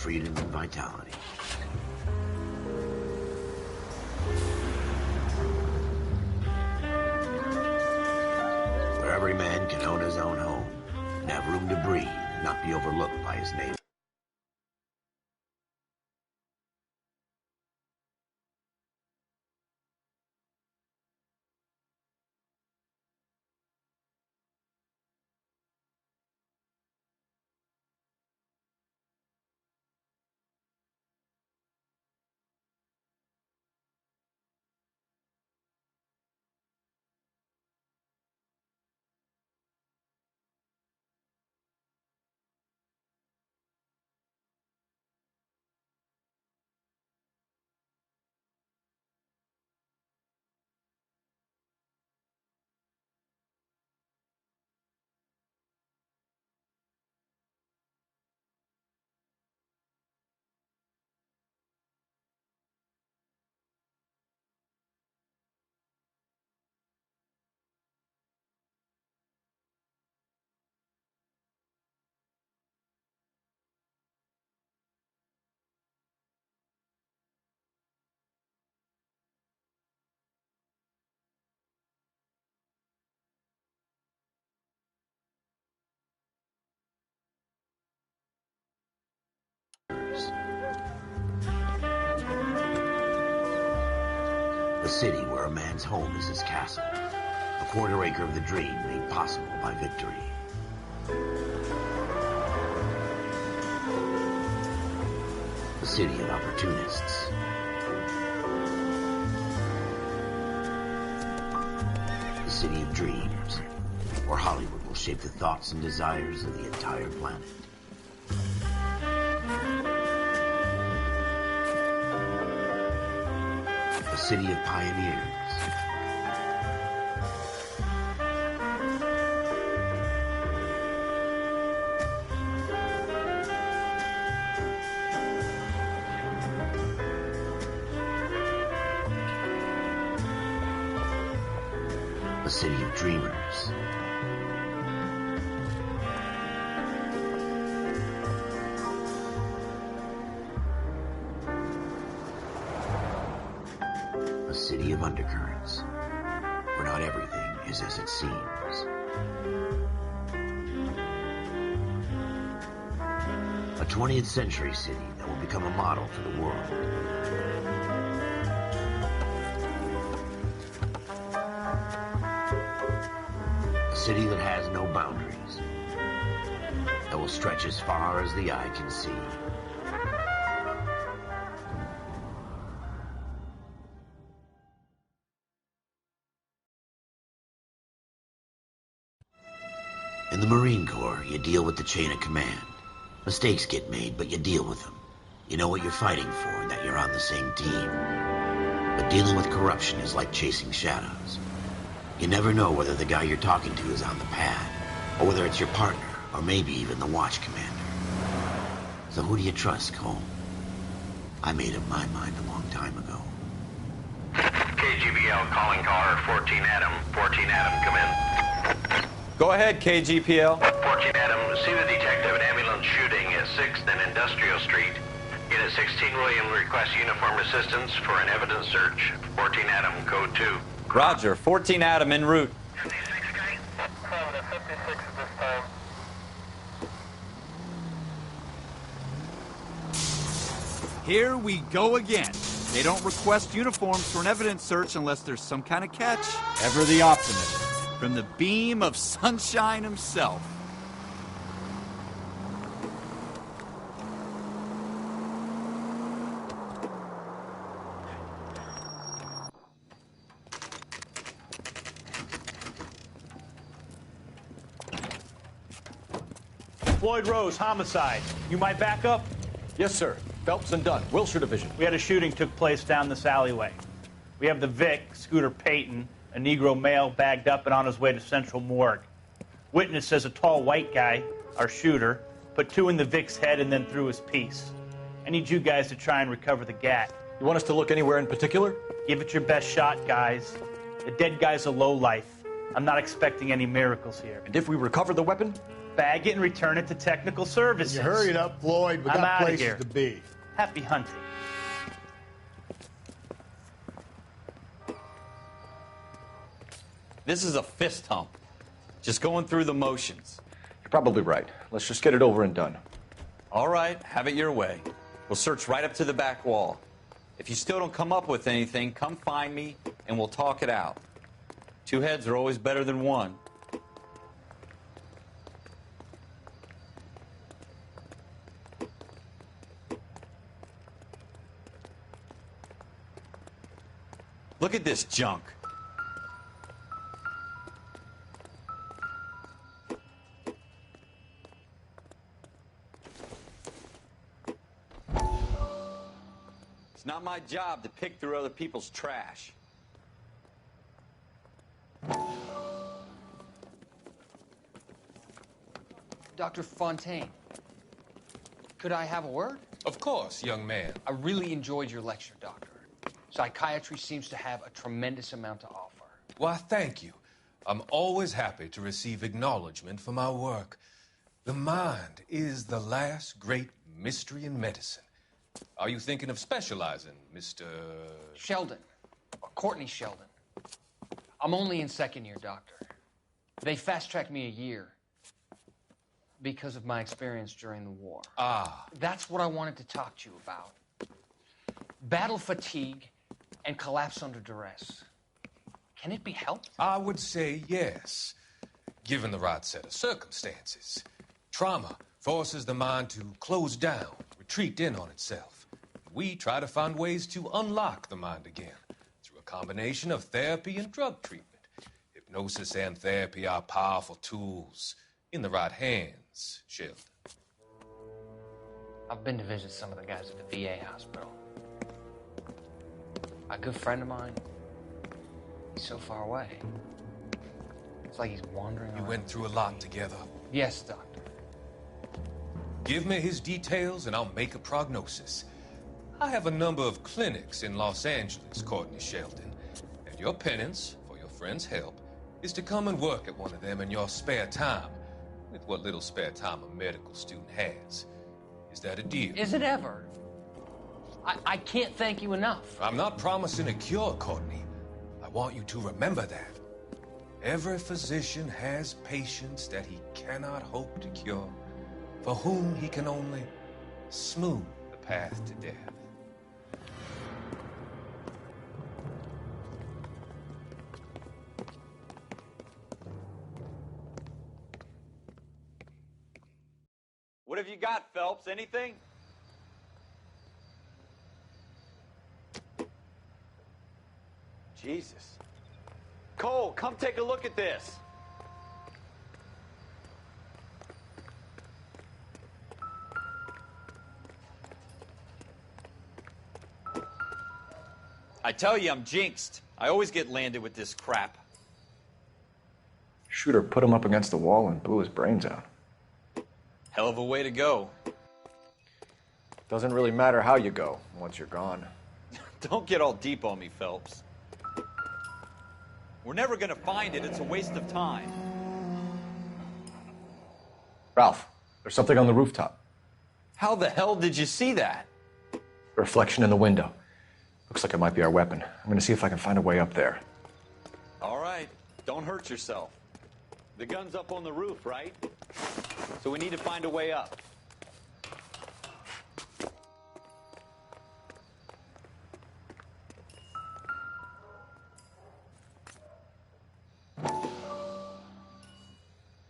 freedom and vitality. Where every man can own his own home and have room to breathe and not be overlooked by his neighbor. The city where a man's home is his castle. A quarter acre of the dream made possible by victory. The city of opportunists. The city of dreams, where Hollywood will shape the thoughts and desires of the entire planet. The city of pioneers. The city of dreamers. A city of undercurrents, where not everything is as it seems. A 20th century city that will become a model for the world. A city that has no boundaries, that will stretch as far as the eye can see. In the Marine Corps, you deal with the chain of command. Mistakes get made, but you deal with them. You know what you're fighting for and that you're on the same team. But dealing with corruption is like chasing shadows. You never know whether the guy you're talking to is on the pad, or whether it's your partner, or maybe even the watch commander. So who do you trust, Cole? I made up my mind a long time ago. KGBL calling caller 14 Adam. 14 Adam, come in. Go ahead, KGPL. 14 Adam, see the detective, an ambulance shooting at 6th and Industrial Street. Unit 16 William requests uniformed assistance for an evidence search. 14 Adam, code 2. Roger, 14 Adam en route. 56, okay? 7 at 56 at this time. Here we go again. They don't request uniforms for an evidence search unless there's some kind of catch. Ever the optimist. From the beam of sunshine himself. Floyd Rose, homicide. You might back up? Yes, sir. Phelps and Dunn, Wilshire Division. We had a shooting took place down this alleyway. We have the Vic, Scooter Payton, a Negro male bagged up and on his way to Central Morgue. Witness says a tall white guy, our shooter, put 2 in the Vic's head and then threw his piece. I need you guys to try and recover the gat. You want us to look anywhere in particular? Give it your best shot, guys. The dead guy's a lowlife. I'm not expecting any miracles here. And if we recover the weapon? Bag it and return it to technical services. You hurry it up, Floyd. We I'm got outta places here. to be. Happy hunting. This is a fist hump. Just going through the motions. You're probably right. Let's just get it over and done. All right, have it your way. We'll search right up to the back wall. If you still don't come up with anything, come find me and we'll talk it out. Two heads are always better than one. Look at this junk. It's not my job to pick through other people's trash. Dr. Fontaine, could I have a word? Of course, young man. I really enjoyed your lecture, Doctor. Psychiatry seems to have a tremendous amount to offer. Why, thank you. I'm always happy to receive acknowledgement for my work. The mind is the last great mystery in medicine. Are you thinking of specializing, Mr. Sheldon, or Courtney Sheldon. I'm only in second year, Doctor. They fast-tracked me a year because of my experience during the war. Ah. That's what I wanted to talk to you about. Battle fatigue and collapse under duress. Can it be helped? I would say yes, given the right set of circumstances. Trauma forces the mind to close down, retreat in on itself. We try to find ways to unlock the mind again through a combination of therapy and drug treatment. Hypnosis and therapy are powerful tools in the right hands, Sheldon. I've been to visit some of the guys at the VA hospital. A good friend of mine, he's so far away. It's like he's wandering You around. went through a lot together. Yes, Doctor. Give me his details and I'll make a prognosis. I have a number of clinics in Los Angeles, Courtney Sheldon, and your penance for your friend's help is to come and work at one of them in your spare time, with what little spare time a medical student has. Is that a deal? Is it ever? I can't thank you enough. I'm not promising a cure, Courtney. I want you to remember that. Every physician has patients that he cannot hope to cure, for whom he can only smooth the path to death. What have you got, Phelps? Anything? Jesus. Cole, come take a look at this. I tell you, I'm jinxed. I always get landed with this crap. Shooter put him up against the wall and blew his brains out. Hell of a way to go. Doesn't really matter how you go once you're gone. Don't get all deep on me, Phelps. We're never gonna find it. It's a waste of time. Ralph, there's something on the rooftop. How the hell did you see that? A reflection in the window. Looks like it might be our weapon. I'm gonna see if I can find a way up there. All right, don't hurt yourself. The gun's up on the roof, right? So we need to find a way up.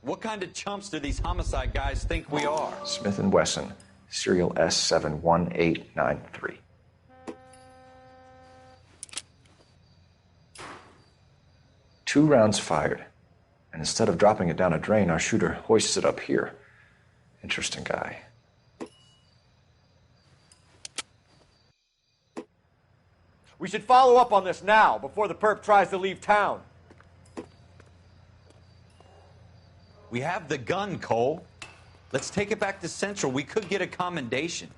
What kind of chumps do these homicide guys think we are? Smith & Wesson, serial S71893. Two rounds fired, and instead of dropping it down a drain, our shooter hoists it up here. Interesting guy. We should follow up on this now, before the perp tries to leave town. We have the gun, Cole. Let's take it back to Central. We could get a commendation.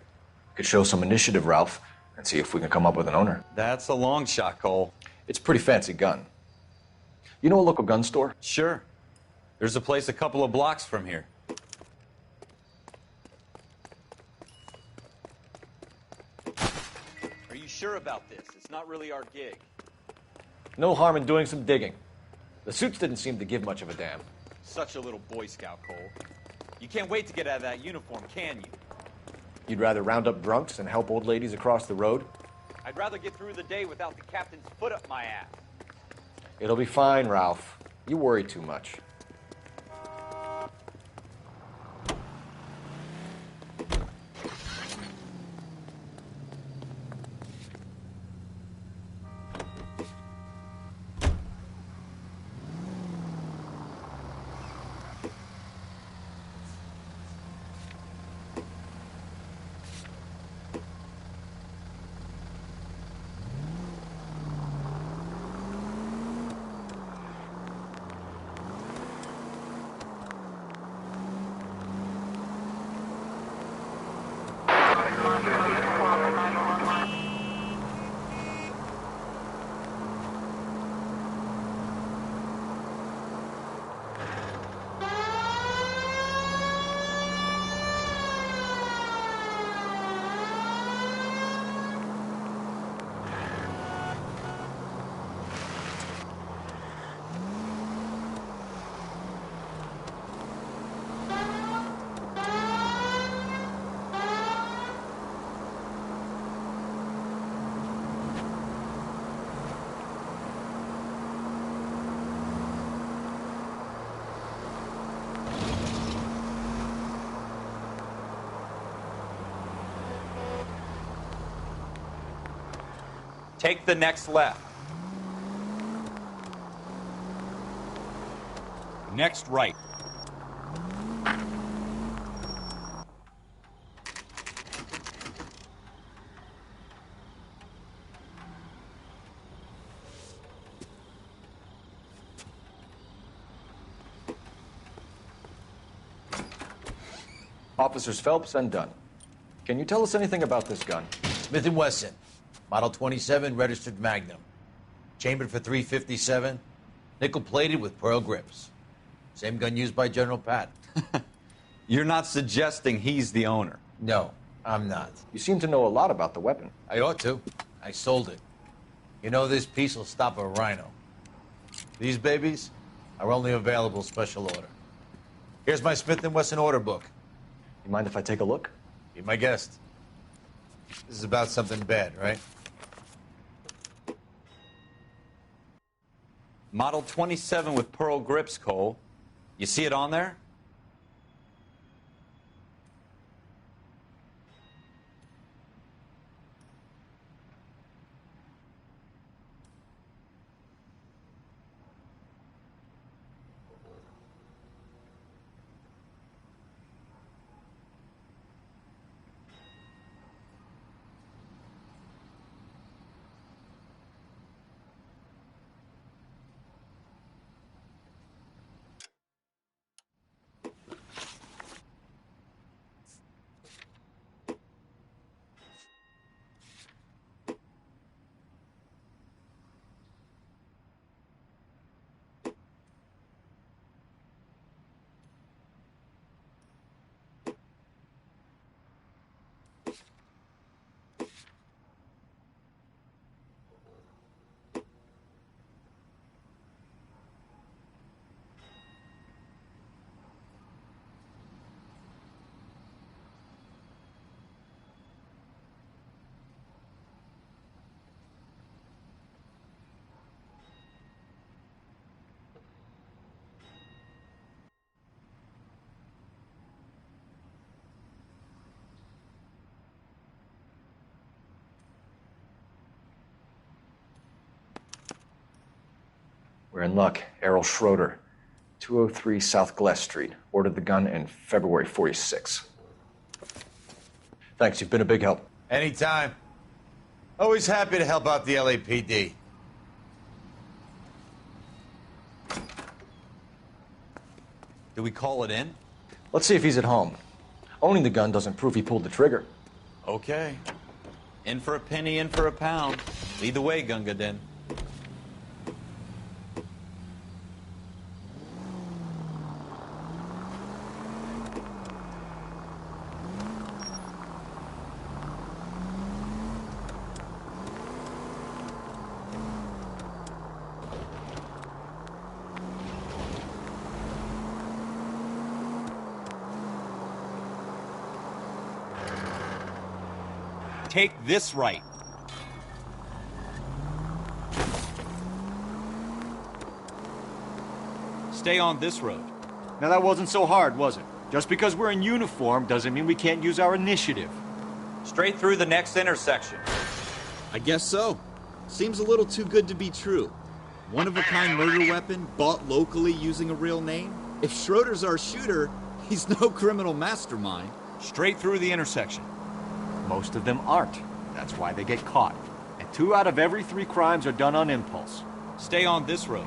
Could show some initiative, Ralph, and see if we can come up with an owner. That's a long shot, Cole. It's a pretty fancy gun. You know a local gun store? Sure. There's a place a couple of blocks from here. sure about this? It's not really our gig. No harm in doing some digging. The suits didn't seem to give much of a damn. Such a little Boy Scout, Cole. You can't wait to get out of that uniform, can you? You'd rather round up drunks and help old ladies across the road? I'd rather get through the day without the captain's foot up my ass. It'll be fine, Ralph. You worry too much. Take the next left. Next right. Officers Phelps and Dunn. Can you tell us anything about this gun? Smith & Wesson, Model 27, registered Magnum. Chambered for .357, nickel-plated with pearl grips. Same gun used by General Patton. You're not suggesting he's the owner? No, I'm not. You seem to know a lot about the weapon. I ought to. I sold it. You know, this piece will stop a rhino. These babies are only available special order. Here's my Smith & Wesson order book. You mind if I take a look? Be my guest. This is about something bad, right? Model 27 with pearl grips, Cole. You see it on there? We're in luck. Errol Schroeder, 203 South Glass Street. Ordered the gun in February '46. Thanks, you've been a big help. Anytime. Always happy to help out the LAPD. Do we call it in? Let's see if he's at home. Owning the gun doesn't prove he pulled the trigger. Okay. In for a penny, in for a pound. Lead the way, Gunga Din. take this right. Stay on this road. Now that wasn't so hard, was it? Just because we're in uniform doesn't mean we can't use our initiative. Straight through the next intersection. I guess so. Seems a little too good to be true. One-of-a-kind murder weapon bought locally using a real name? If Schroeder's our shooter, he's no criminal mastermind. Straight through the intersection. Most of them aren't. That's why they get caught. And 2 out of every 3 crimes are done on impulse. Stay on this road.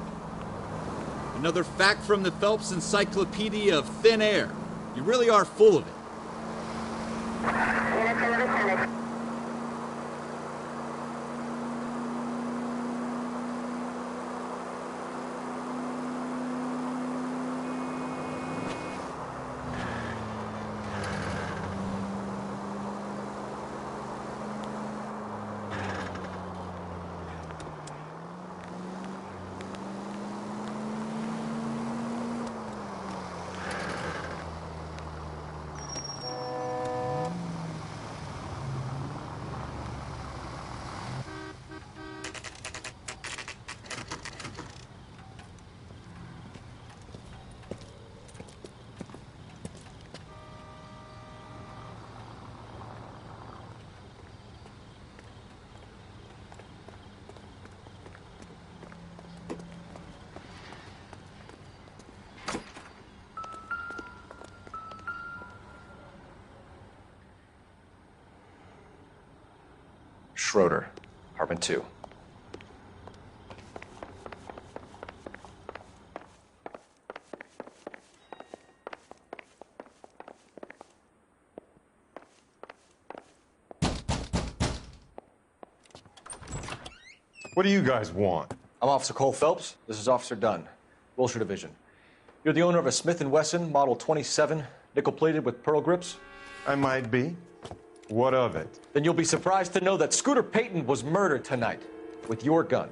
Another fact from the Phelps Encyclopedia of Thin Air. You really are full of it. Schroeder, apartment 2. What do you guys want? I'm Officer Cole Phelps. This is Officer Dunn, Wilshire Division. You're the owner of a Smith & Wesson Model 27, nickel-plated with pearl grips? I might be. What of it? Then you'll be surprised to know that Scooter Payton was murdered tonight with your gun.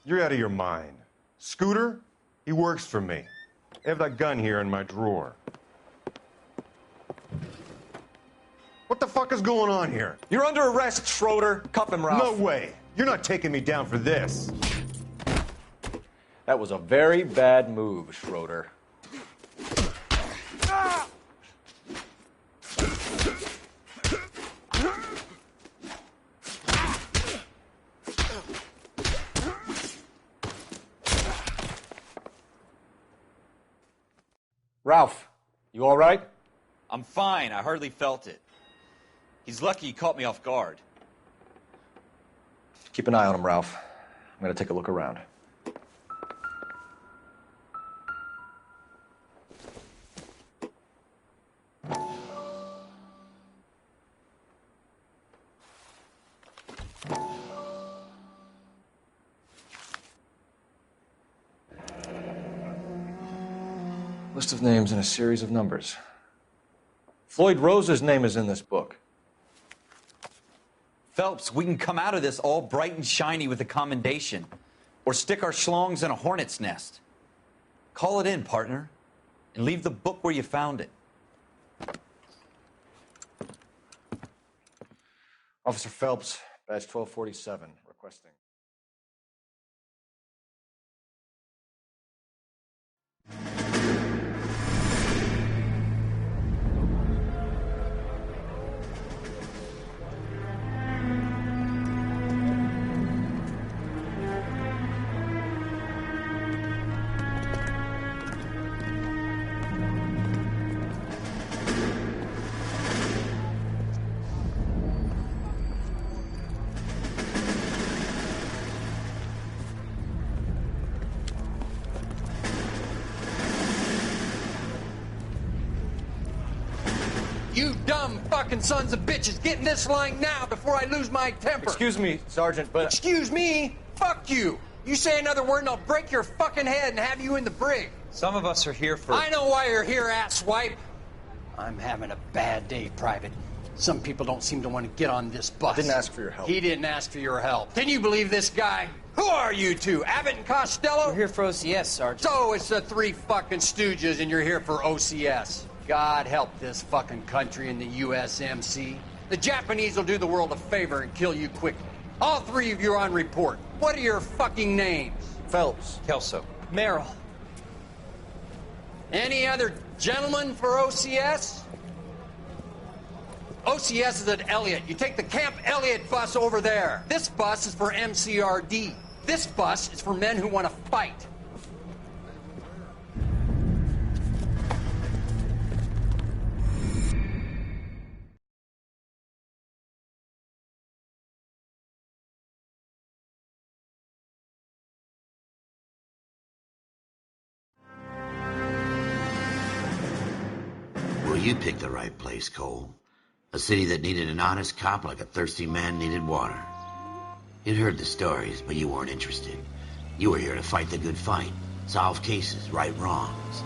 You're out of your mind. Scooter? He works for me. I have that gun here in my drawer. What the fuck is going on here? You're under arrest, Schroeder. Cuff him, Ralph. No way. You're not taking me down for this. That was a very bad move, Schroeder. Ralph, you all right? I'm fine. I hardly felt it. He's lucky he caught me off guard. Keep an eye on him, Ralph. I'm going to take a look around. List of names and a series of numbers. Floyd Rose's name is in this book. Phelps, we can come out of this all bright and shiny with a commendation. Or stick our schlongs in a hornet's nest. Call it in, partner. And leave the book where you found it. Officer Phelps, badge 1247, requesting. You dumb fucking sons of bitches, get in this line now before I lose my temper. Excuse me, Sergeant, but... Excuse me? Fuck you. You say another word and I'll break your fucking head and have you in the brig. Some of us are here for... I know why you're here, asswipe. I'm having a bad day, Private. Some people don't seem to want to get on this bus. Didn't ask for your help. He didn't ask for your help. Can you believe this guy? Who are you two? Abbott and Costello? We're here for OCS, Sergeant. So it's the 3 fucking stooges and you're here for OCS. God help this fucking country and the USMC. The Japanese will do the world a favor and kill you quickly. All three of you are on report. What are your fucking names? Phelps. Kelso. Merrill. Any other gentlemen for OCS? OCS is at Elliott. You take the Camp Elliott bus over there. This bus is for MCRD. This bus is for men who want to fight. Well, you picked the right place, Cole. A city that needed an honest cop like a thirsty man needed water. You'd heard the stories, but you weren't interested. You were here to fight the good fight, solve cases, right wrongs.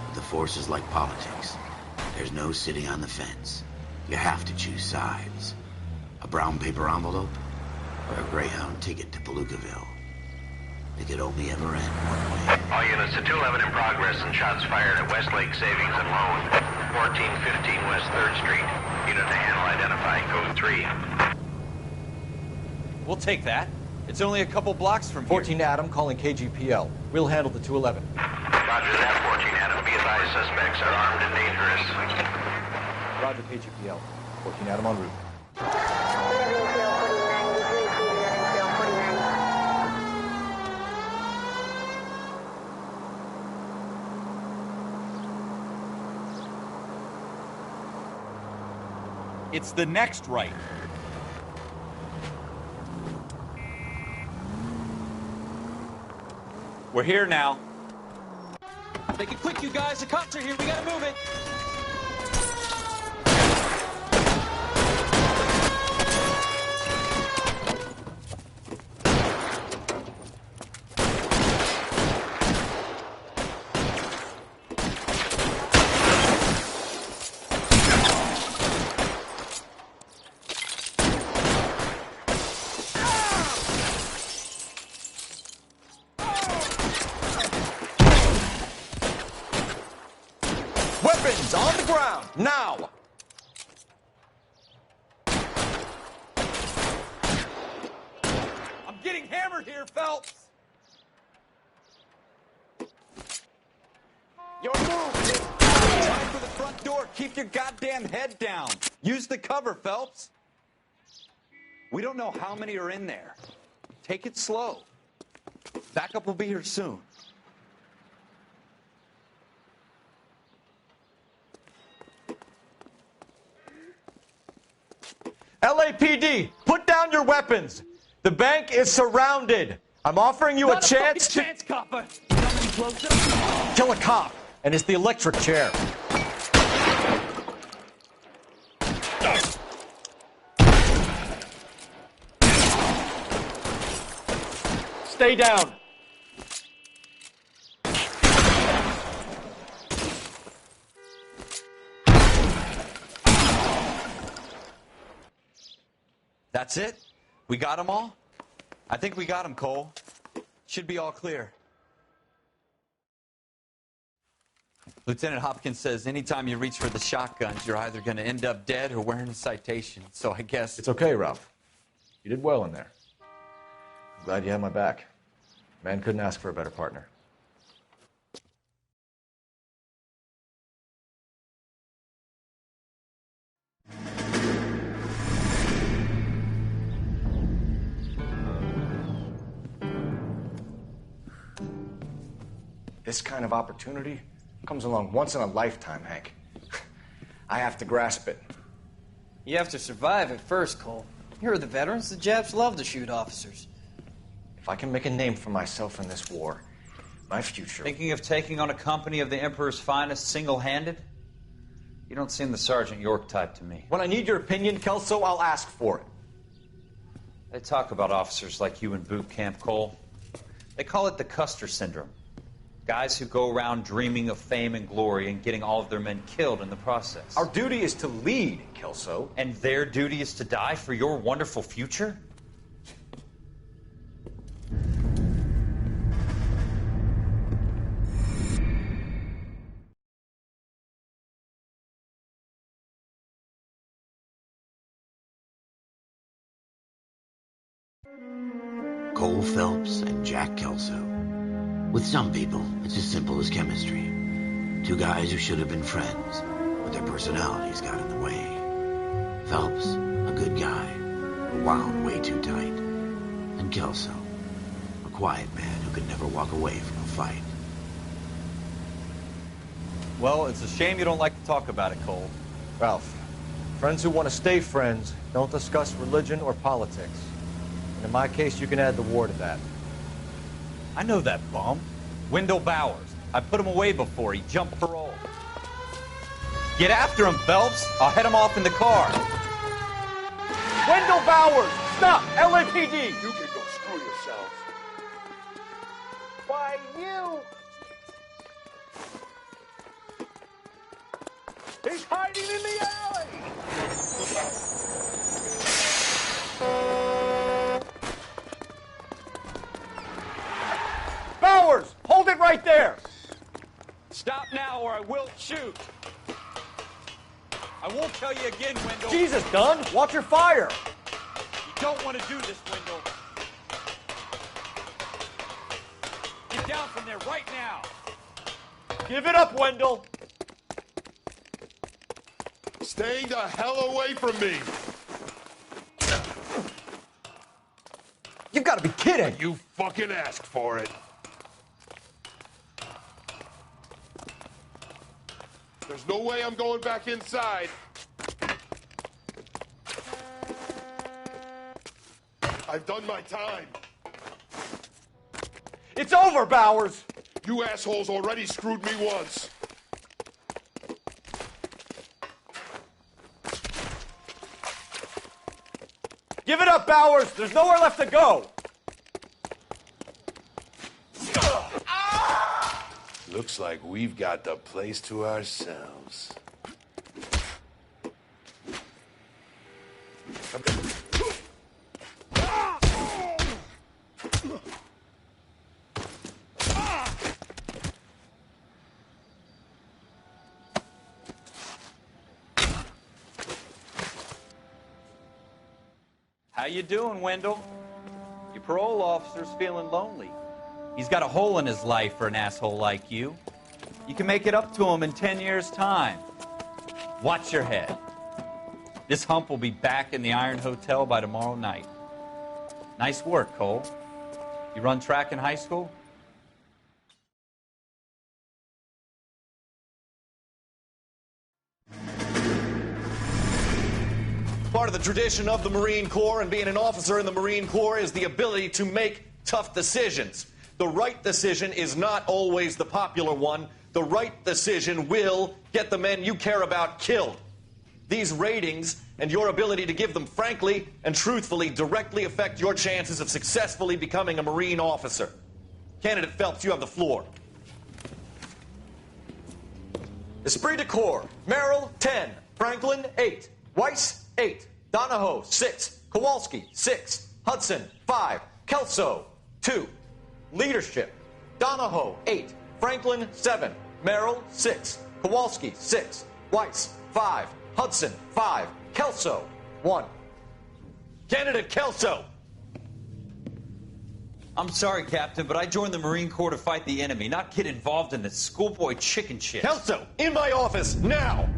But the force is like politics. There's no sitting on the fence. You have to choose sides. A brown paper envelope or a Greyhound ticket to Palookaville. It could only ever end one way. All units to 211 in progress and shots fired at Westlake Savings and Loan, 1415 West 3rd Street. Unit to handle identify, code 3. We'll take that. It's only a couple blocks from here. 14 Adam calling KGPL. We'll handle the 211. Roger that, 14 Adam. Be advised, suspects are armed and dangerous. Roger KGPL. 14 Adam en route. It's the next right. We're here now. Make it quick, you guys. The cops are here. We gotta move it. Weapons on the ground, now! I'm getting hammered here, Phelps! Your move! Time for the front door. Keep your goddamn head down. Use the cover, Phelps. We don't know how many are in there. Take it slow. Backup will be here soon. LAPD, put down your weapons. The bank is surrounded. I'm offering you a chance to copper. kill a cop, and it's the electric chair. Stay down. That's it? We got them all? I think we got them, Cole. Should be all clear. Lieutenant Hopkins says anytime you reach for the shotguns, you're either going to end up dead or wearing a citation. So I guess... It's okay, Ralph. You did well in there. I'm glad you had my back. Man couldn't ask for a better partner. This kind of opportunity comes along once in a lifetime, Hank. I have to grasp it. You have to survive it first, Cole. Here are the veterans. The Japs love to shoot officers. If I can make a name for myself in this war, my future... Thinking of taking on a company of the Emperor's finest single-handed? You don't seem the Sergeant York type to me. When I need your opinion, Kelso, I'll ask for it. They talk about officers like you in boot camp, Cole. They call it the Custer syndrome. Guys who go around dreaming of fame and glory and getting all of their men killed in the process. Our duty is to lead, Kelso. And their duty is to die for your wonderful future? Cole Phelps and Jack Kelso. With some people, it's as simple as chemistry. Two guys who should have been friends, but their personalities got in the way. Phelps, a good guy, who wound way too tight. And Kelso, a quiet man who could never walk away from a fight. Well, it's a shame you don't like to talk about it, Cole. Ralph, friends who want to stay friends don't discuss religion or politics. And in my case, you can add the war to that. I know that bum. Wendell Bowers. I put him away before. He jumped parole. Get after him, Phelps. I'll head him off in the car. Wendell Bowers! Stop! LAPD! You can go screw yourselves. Why, you... He's hiding in the alley! Bowers! Hold it right there! Stop now or I will shoot. I won't tell you again, Wendell. Jesus, Dunn! Watch your fire! You don't want to do this, Wendell. Get down from there right now. Give it up, Wendell! Stay the hell away from me! You've got to be kidding! You fucking asked for it. There's no way I'm going back inside. I've done my time. It's over, Bowers! You assholes already screwed me once. Give it up, Bowers! There's nowhere left to go! Looks like we've got the place to ourselves. How you doing, Wendell? Your parole officer's feeling lonely. He's got a hole in his life for an asshole like you. You can make it up to him in 10 years' time. Watch your head. This hump will be back in the Iron Hotel by tomorrow night. Nice work, Cole. You run track in high school? Part of the tradition of the Marine Corps and being an officer in the Marine Corps is the ability to make tough decisions. The right decision is not always the popular one. The right decision will get the men you care about killed. These ratings and your ability to give them frankly and truthfully directly affect your chances of successfully becoming a Marine officer. Candidate Phelps, you have the floor. Esprit de Corps, Merrill, 10. Franklin, 8. Weiss, 8. Donahoe, 6. Kowalski, 6. Hudson, 5. Kelso, 2. Leadership, Donahoe, 8. Franklin, 7. Merrill, 6. Kowalski, 6. Weiss, 5. Hudson, 5. Kelso, 1. Candidate Kelso. I'm sorry, Captain, but I joined the Marine Corps to fight the enemy, not get involved in this schoolboy chicken shit. Kelso, in my office, now!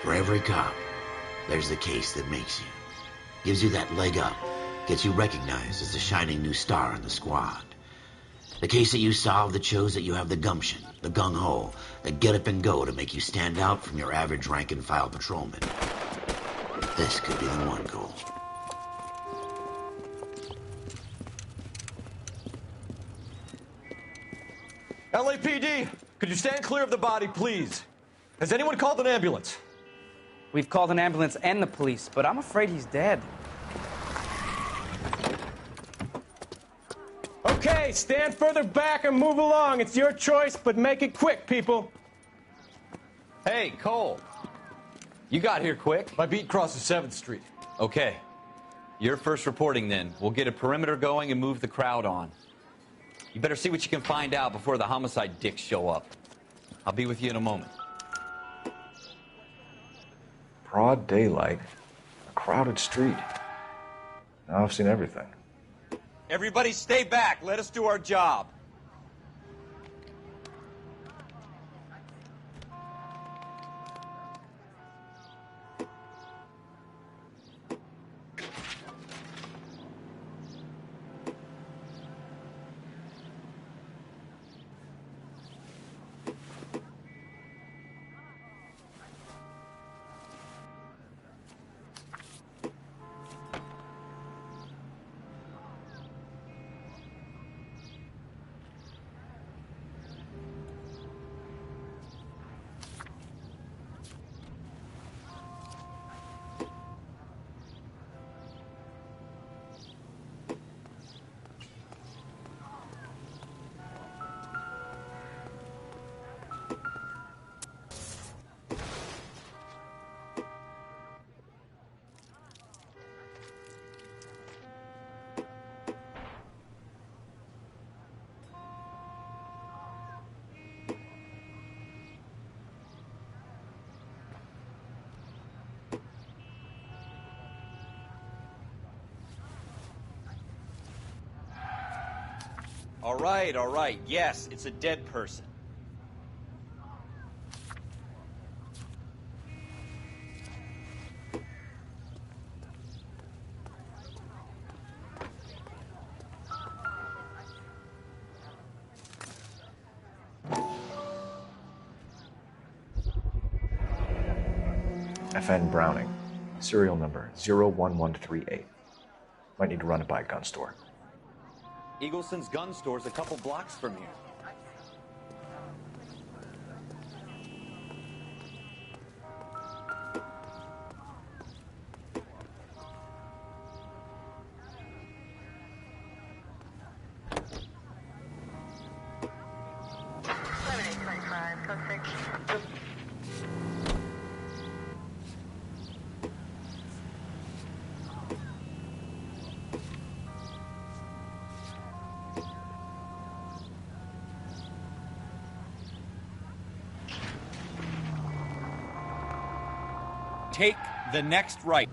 For every cop, there's the case that makes you. Gives you that leg up. Gets you recognized as the shining new star in the squad. The case that you solve that shows that you have the gumption, the gung-ho, the get up and go to make you stand out from your average rank-and-file patrolman. This could be the one, Cole. LAPD, could you stand clear of the body, please? Has anyone called an ambulance? We've called an ambulance and the police, but I'm afraid he's dead. Okay, stand further back and move along. It's your choice, but make it quick, people. Hey, Cole. You got here quick. My beat crosses 7th Street. Okay. You're first reporting then. We'll get a perimeter going and move the crowd on. You better see what you can find out before the homicide dicks show up. I'll be with you in a moment. Broad daylight, a crowded street. Now I've seen everything. Everybody stay back. Let us do our job. All right. Yes, it's a dead person. FN Browning, serial number 01138. Might need to run it by a gun store. Eagleson's gun store's a couple blocks from here. Take the next right.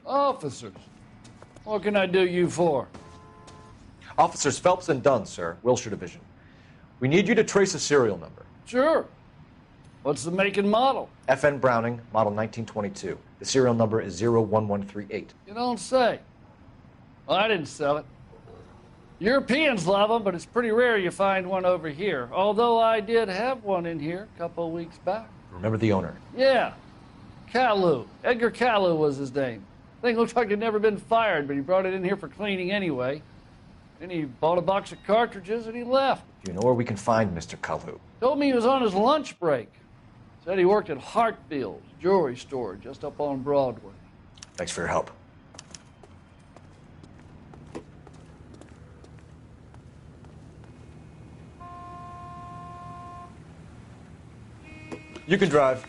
Officers, what can I do you for? Officers Phelps and Dunn, sir, Wilshire Division. We need you to trace a serial number. Sure. What's the make and model? FN Browning, model 1922. The serial number is 01138. You don't say. Well, I didn't sell it. Europeans love them, but it's pretty rare you find one over here. Although I did have one in here a couple of weeks back. Remember the owner? Yeah. Caillou. Edgar Caillou was his name. Thing looked like he'd never been fired, but he brought it in here for cleaning anyway. Then he bought a box of cartridges and he left. Do you know where we can find Mr. Kalu? Told me he was on his lunch break. Said he worked at Hartfield's jewelry store just up on Broadway. Thanks for your help. You can drive.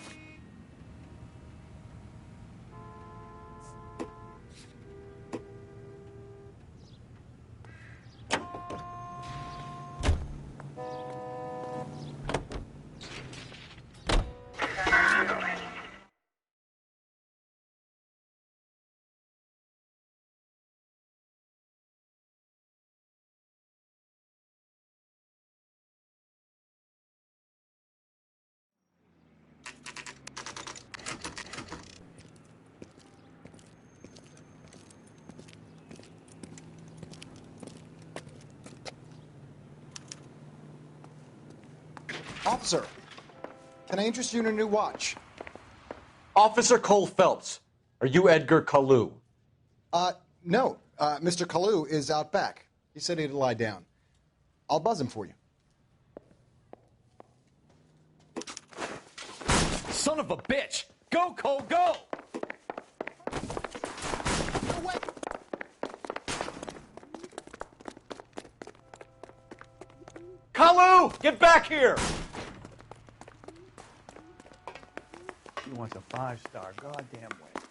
Officer, can I interest you in a new watch? Officer Cole Phelps, are you Edgar Kalu? No. Mr. Kalu is out back. He said he'd lie down. I'll buzz him for you. Son of a bitch! Go, Cole, go! No way! Kalu, get back here! He wants a 5-star goddamn way.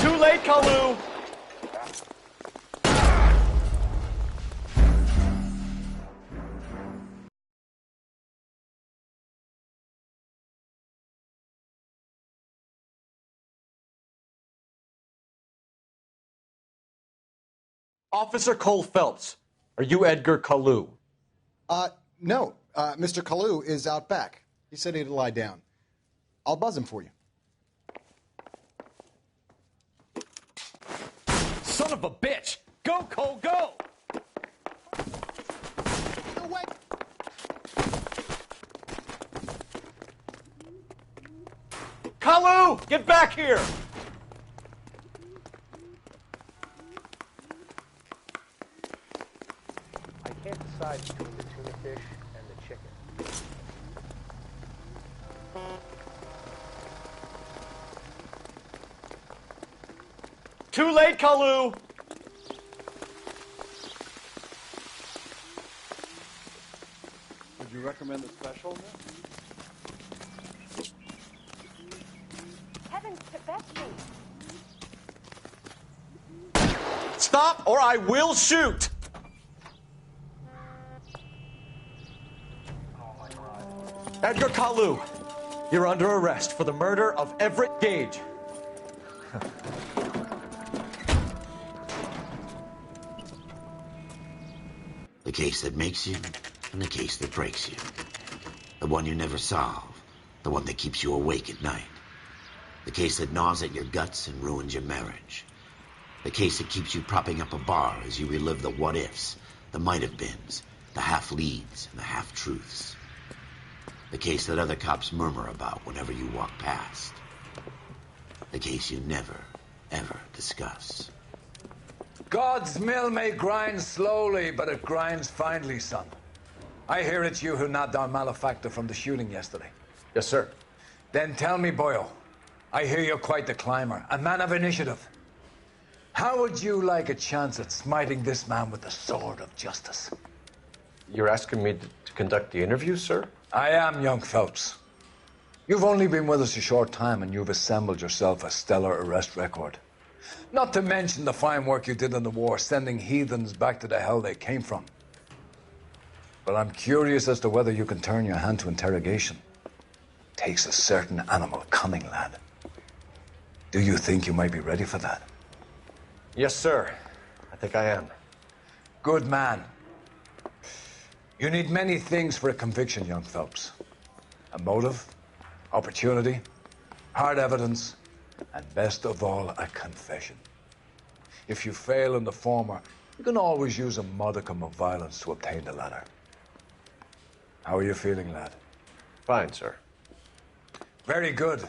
Too late, Kalu! Officer Cole Phelps, are you Edgar Kalu? No. Mr. Kalu is out back. He said he'd lie down. I'll buzz him for you. Son of a bitch! Go, Cole, go! No way! Kalu, get back here! I can't decide between the tuna fish and the chicken. Too late, Kalu! Would you recommend the special? Heavens to Betsy! Stop or I will shoot! Edgar Kalu, you're under arrest for the murder of Everett Gage. The case that makes you and the case that breaks you. The one you never solve. The one that keeps you awake at night. The case that gnaws at your guts and ruins your marriage. The case that keeps you propping up a bar as you relive the what-ifs, the might-have-beens, the half-leads, and the half-truths. The case that other cops murmur about whenever you walk past. The case you never, ever discuss. God's mill may grind slowly, but it grinds finely, son. I hear it's you who nabbed our malefactor from the shooting yesterday. Yes, sir. Then tell me, Boyle, I hear you're quite the climber, a man of initiative. How would you like a chance at smiting this man with the sword of justice? You're asking me to conduct the interview, sir? I am, young Phelps. You've only been with us a short time, and you've assembled yourself a stellar arrest record. Not to mention the fine work you did in the war, sending heathens back to the hell they came from. But I'm curious as to whether you can turn your hand to interrogation. Takes a certain animal cunning, lad. Do you think you might be ready for that? Yes, sir. I think I am. Good man. You need many things for a conviction, young Phelps. A motive, opportunity, hard evidence, and best of all, a confession. If you fail in the former, you can always use a modicum of violence to obtain the latter. How are you feeling, lad? Fine, sir. Very good.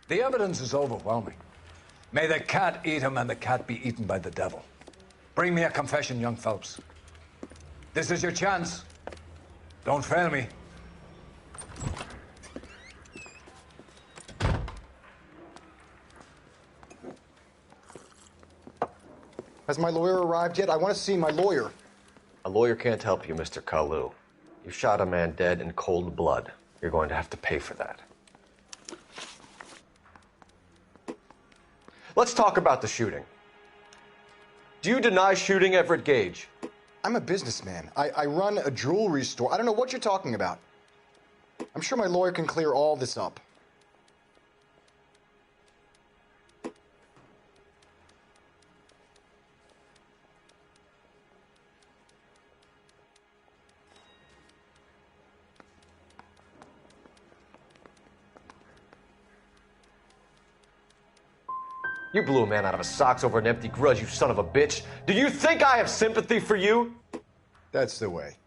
The evidence is overwhelming. May the cat eat him and the cat be eaten by the devil. Bring me a confession, young Phelps. This is your chance. Don't fail me. Has my lawyer arrived yet? I want to see my lawyer. A lawyer can't help you, Mr. Kalu. You shot a man dead in cold blood. You're going to have to pay for that. Let's talk about the shooting. Do you deny shooting Everett Gage? I'm a businessman. I run a jewelry store. I don't know what you're talking about. I'm sure my lawyer can clear all this up. You blew a man out of his socks over an empty grudge, you son of a bitch. Do you think I have sympathy for you? That's the way.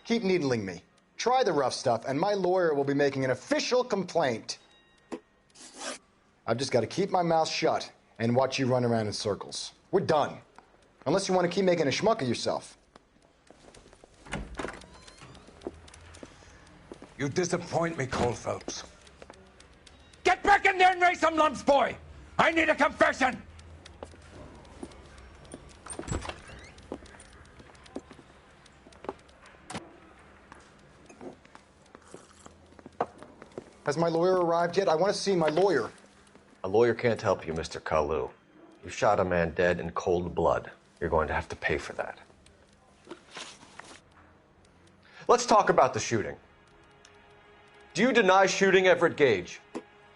Keep needling me. Try the rough stuff, and my lawyer will be making an official complaint. I've just got to keep my mouth shut and watch you run around in circles. We're done. Unless you want to keep making a schmuck of yourself. You disappoint me, Cole Phelps. Get back in there and raise some lumps, boy! I need a confession! Has my lawyer arrived yet? I want to see my lawyer. A lawyer can't help you, Mr. Kalu. You shot a man dead in cold blood. You're going to have to pay for that. Let's talk about the shooting. Do you deny shooting Everett Gage?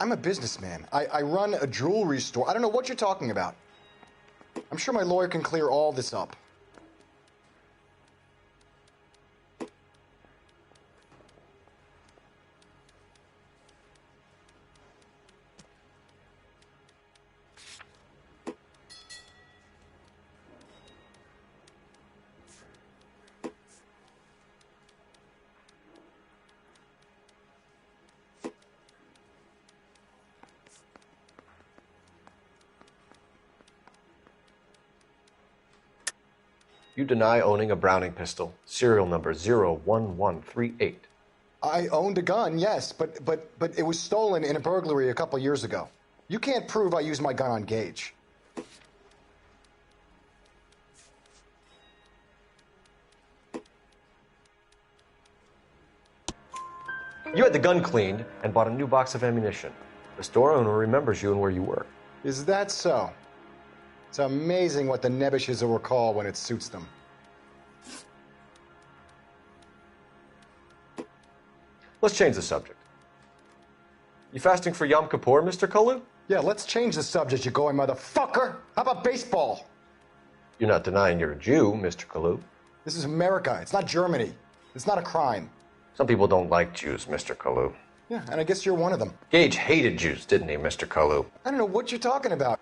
I'm a businessman. I run a jewelry store. I don't know what you're talking about. I'm sure my lawyer can clear all this up. You deny owning a Browning pistol, serial number 01138. I owned a gun, yes, but it was stolen in a burglary a couple years ago. You can't prove I used my gun on Gage. You had the gun cleaned and bought a new box of ammunition. The store owner remembers you and where you were. Is that so? It's amazing what the Nebbishes will recall when it suits them. Let's change the subject. You fasting for Yom Kippur, Mr. Kalu? Yeah, let's change the subject, you going motherfucker. How about baseball? You're not denying you're a Jew, Mr. Kalu. This is America. It's not Germany. It's not a crime. Some people don't like Jews, Mr. Kalu. Yeah, and I guess you're one of them. Gage hated Jews, didn't he, Mr. Kalu? I don't know what you're talking about.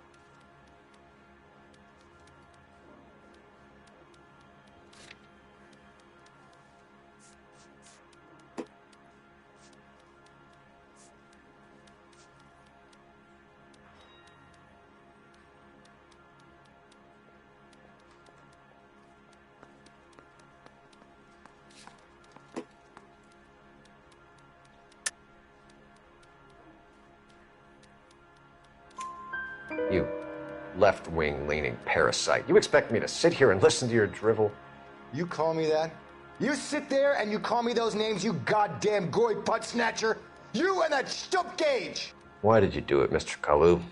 You left-wing leaning parasite. You expect me to sit here and listen to your drivel? You call me that? You sit there and you call me those names, you goddamn goy putt snatcher? You and that stump Gage! Why did you do it, Mr. Kalu?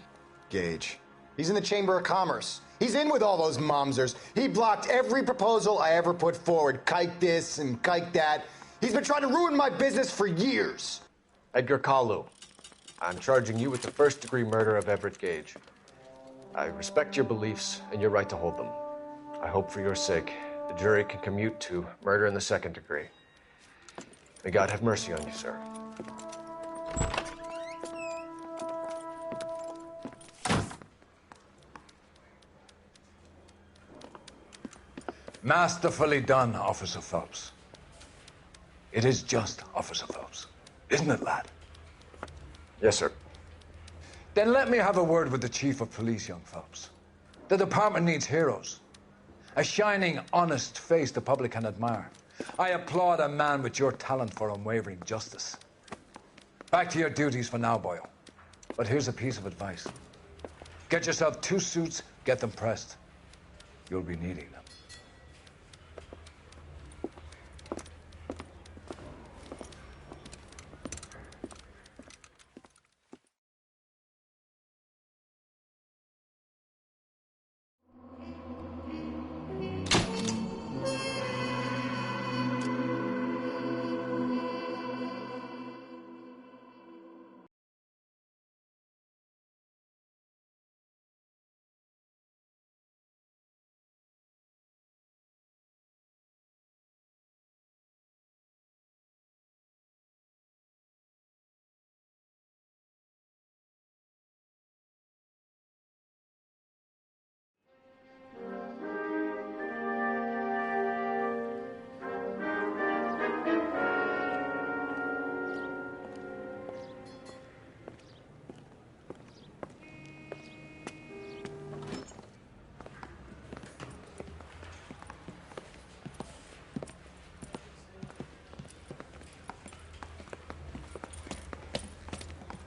Gage. He's in the Chamber of Commerce. He's in with all those momsers. He blocked every proposal I ever put forward. Kike this and kike that. He's been trying to ruin my business for years. Edgar Kalu, I'm charging you with the first-degree murder of Everett Gage. I respect your beliefs and your right to hold them. I hope for your sake the jury can commute to murder in the second degree. May God have mercy on you, sir. Masterfully done, Officer Phelps. It is just Officer Phelps, isn't it, lad? Yes, sir. Then let me have a word with the Chief of Police, young Phelps. The department needs heroes. A shining, honest face the public can admire. I applaud a man with your talent for unwavering justice. Back to your duties for now, Boyle. But here's a piece of advice. Get yourself 2 suits, get them pressed. You'll be needing them.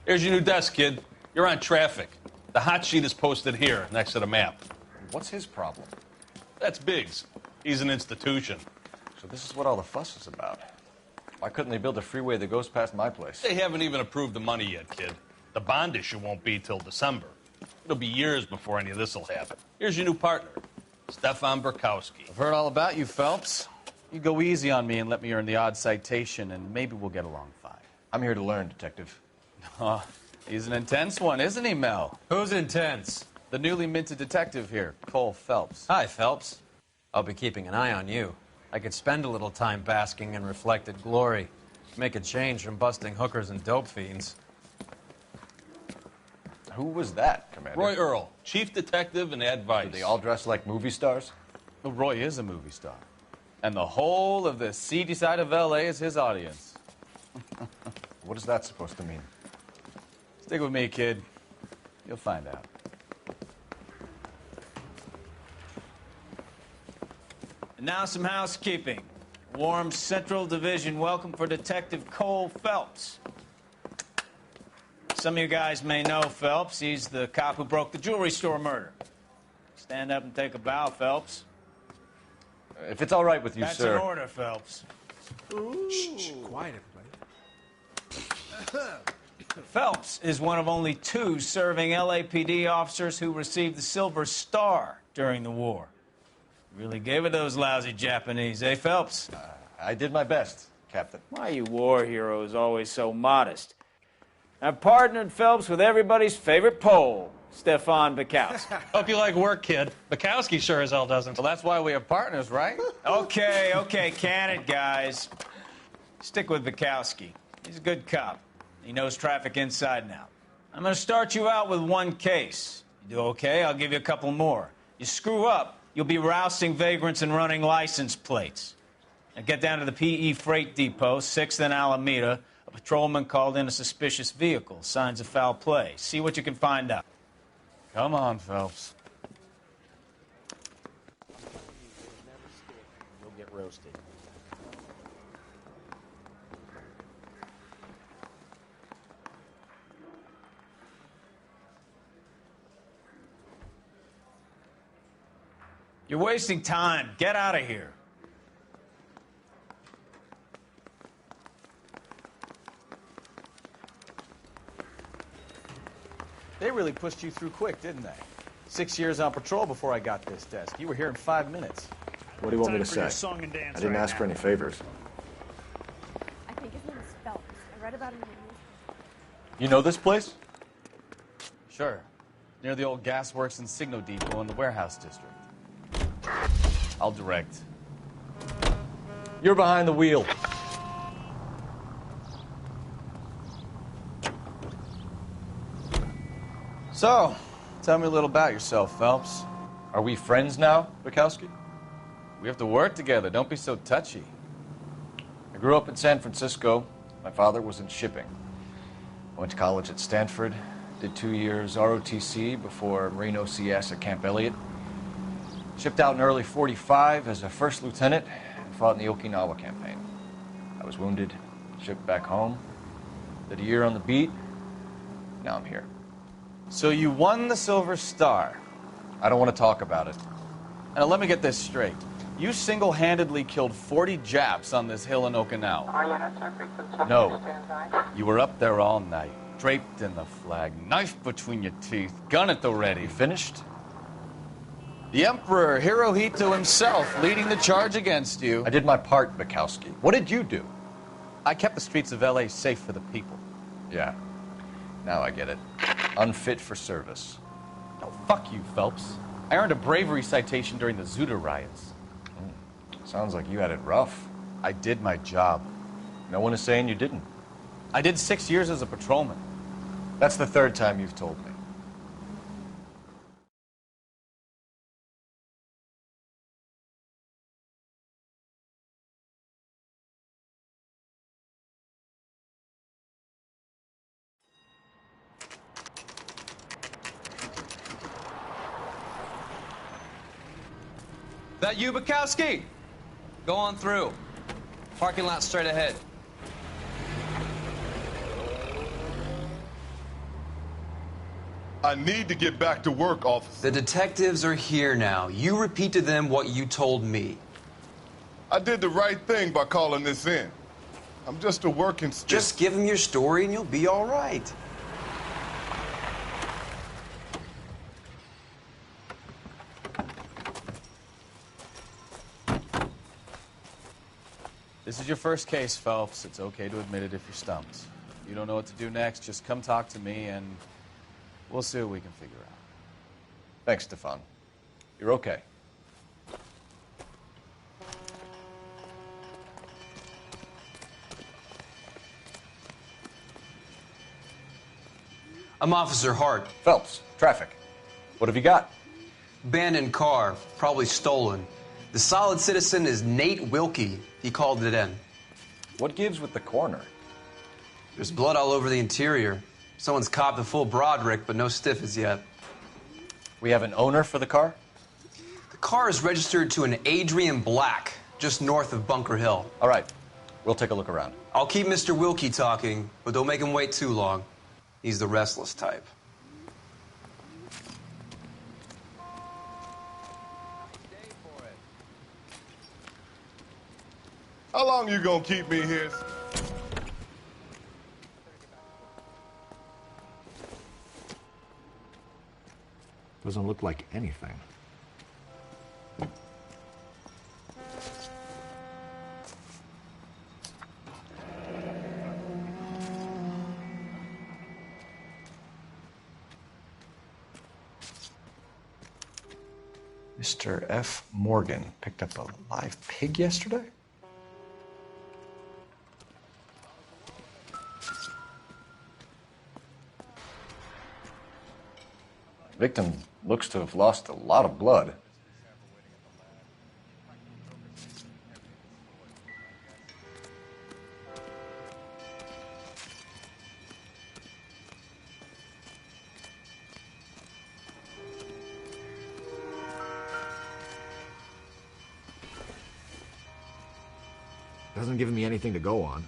Here's your new desk, kid. You're on traffic. The hot sheet is posted here, next to the map. What's his problem? That's Biggs. He's an institution. So this is what all the fuss is about. Why couldn't they build a freeway that goes past my place? They haven't even approved the money yet, kid. The bond issue won't be till December. It'll be years before any of this will happen. Here's your new partner, Stefan Burkowski. I've heard all about you, Phelps. You go easy on me and let me earn the odd citation, and maybe we'll get along fine. I'm here to learn, Detective. He's an intense one, isn't he, Mel? Who's intense? The newly minted detective here, Cole Phelps. Hi, Phelps. I'll be keeping an eye on you. I could spend a little time basking in reflected glory. Make a change from busting hookers and dope fiends. Who was that, Commander? Roy Earl, chief detective and advice. Do they all dress like movie stars? Well, Roy is a movie star. And the whole of the seedy side of L.A. is his audience. What is that supposed to mean? Stick with me, kid. You'll find out. And now some housekeeping. Warm Central Division welcome for Detective Cole Phelps. Some of you guys may know Phelps. He's the cop who broke the jewelry store murder. Stand up and take a bow, Phelps. If it's all right with you, That's sir. That's an order, Phelps. Shh, quiet, everybody. Phelps is one of only 2 serving LAPD officers who received the Silver Star during the war. Really gave it those lousy Japanese, eh, Phelps? I did my best, Captain. Why are you war heroes always so modest? I've partnered Phelps with everybody's favorite Pole, Stefan Burkowski. Hope you like work, kid. Burkowski sure as hell doesn't. Well, that's why we have partners, right? Okay, can it, guys. Stick with Burkowski. He's a good cop. He knows traffic inside and out. I'm going to start you out with 1 case. You do okay, I'll give you a couple more. You screw up, you'll be rousting vagrants and running license plates. Now get down to the PE Freight Depot, 6th and Alameda. A patrolman called in a suspicious vehicle. Signs of foul play. See what you can find out. Come on, Phelps. You'll get roasted. You're wasting time. Get out of here. They really pushed you through quick, didn't they? 6 years on patrol before I got this desk. You were here in 5 minutes. What do you want me to say? I didn't ask for any favors. I think his name is Phelps. I read about him in the news. You know this place? Sure. Near the old gasworks and Signo Depot in the warehouse district. I'll direct. You're behind the wheel. So, tell me a little about yourself, Phelps. Are we friends now, Burkowski? We have to work together. Don't be so touchy. I grew up in San Francisco. My father was in shipping. I went to college at Stanford, did 2 years ROTC before Marine OCS at Camp Elliott. Shipped out in early '45 as a first lieutenant and fought in the Okinawa campaign. I was wounded, shipped back home, did a year on the beat. Now I'm here. So you won the Silver Star. I don't want to talk about it. Now, let me get this straight. You single-handedly killed 40 Japs on this hill in Okinawa. No. You were up there all night, draped in the flag, knife between your teeth, gun at the ready. You finished? The Emperor Hirohito himself leading the charge against you. I did my part, Bukowski. What did you do? I kept the streets of L.A. safe for the people. Yeah. Now I get it. Unfit for service. No, fuck you, Phelps. I earned a bravery citation during the Zuda riots. Sounds like you had it rough. I did my job. No one is saying you didn't. I did 6 years as a patrolman. That's the third time you've told me. That you, Bukowski? Go on through. Parking lot straight ahead. I need to get back to work, officer. The detectives are here now. You repeat to them what you told me. I did the right thing by calling this in. I'm just a working stick. Just give them your story and you'll be all right. This is your first case, Phelps. It's okay to admit it if you're stumped. If you don't know what to do next, just come talk to me and we'll see what we can figure out. Thanks, Stefan. You're okay. I'm Officer Hart. Phelps, traffic. What have you got? Abandoned car, probably stolen. The solid citizen is Nate Wilkie. He called it in. What gives with the coroner? There's blood all over the interior. Someone's copped a full Broderick, but no stiff as yet. We have an owner for the car? The car is registered to an Adrian Black, just north of Bunker Hill. All right. We'll take a look around. I'll keep Mr. Wilkie talking, but don't make him wait too long. He's the restless type. How long you gonna keep me here? Doesn't look like anything. Mr. F. Morgan picked up a live pig yesterday? Victim looks to have lost a lot of blood. Hasn't given me anything to go on.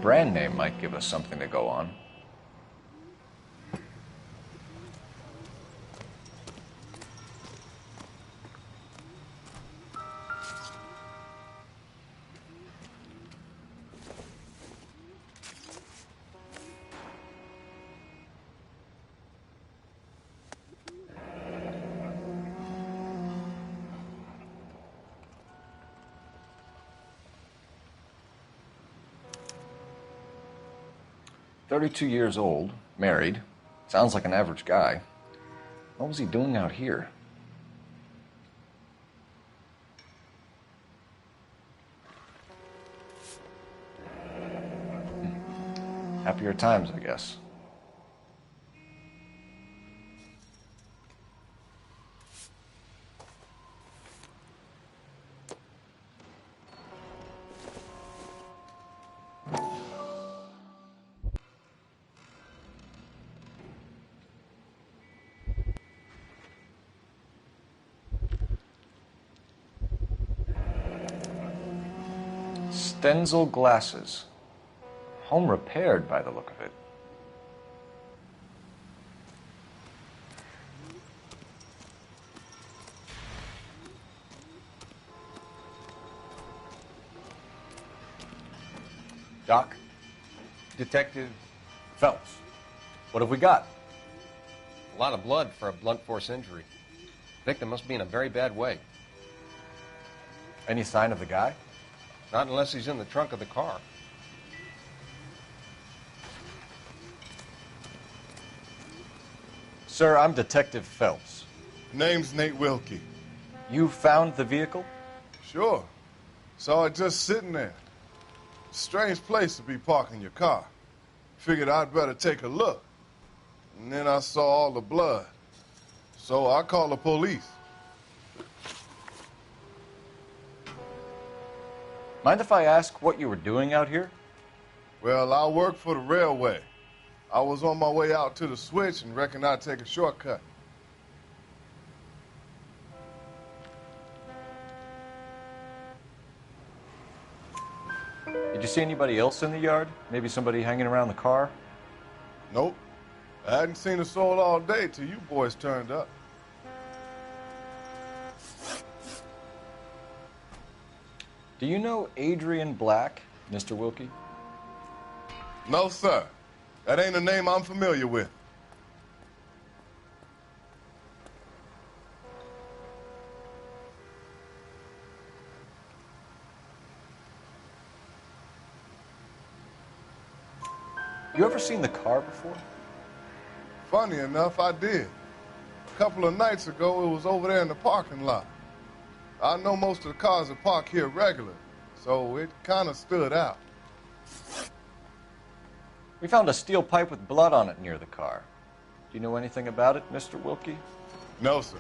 Brand name might give us something to go on. "32 years old, married, sounds like an average guy. What was he doing out here?" Happier times, I guess. Stenzel glasses. Home repaired by the look of it. Doc? Detective Phelps. What have we got? A lot of blood for a blunt force injury. Victim must be in a very bad way. Any sign of the guy? Not unless he's in the trunk of the car. Sir, I'm Detective Phelps. Name's Nate Wilkie. You found the vehicle? Sure. Saw it just sitting there. Strange place to be parking your car. Figured I'd better take a look. And then I saw all the blood. So I called the police. Mind if I ask what you were doing out here? Well, I work for the railway. I was on my way out to the switch and reckoned I'd take a shortcut. Did you see anybody else in the yard? Maybe somebody hanging around the car? Nope. I hadn't seen a soul all day till you boys turned up. Do you know Adrian Black, Mr. Wilkie? No, sir. That ain't a name I'm familiar with. You ever seen the car before? Funny enough, I did. A couple of nights ago, it was over there in the parking lot. I know most of the cars are parked here regular, so it kind of stood out. We found a steel pipe with blood on it near the car. Do you know anything about it, Mr. Wilkie? No, sir.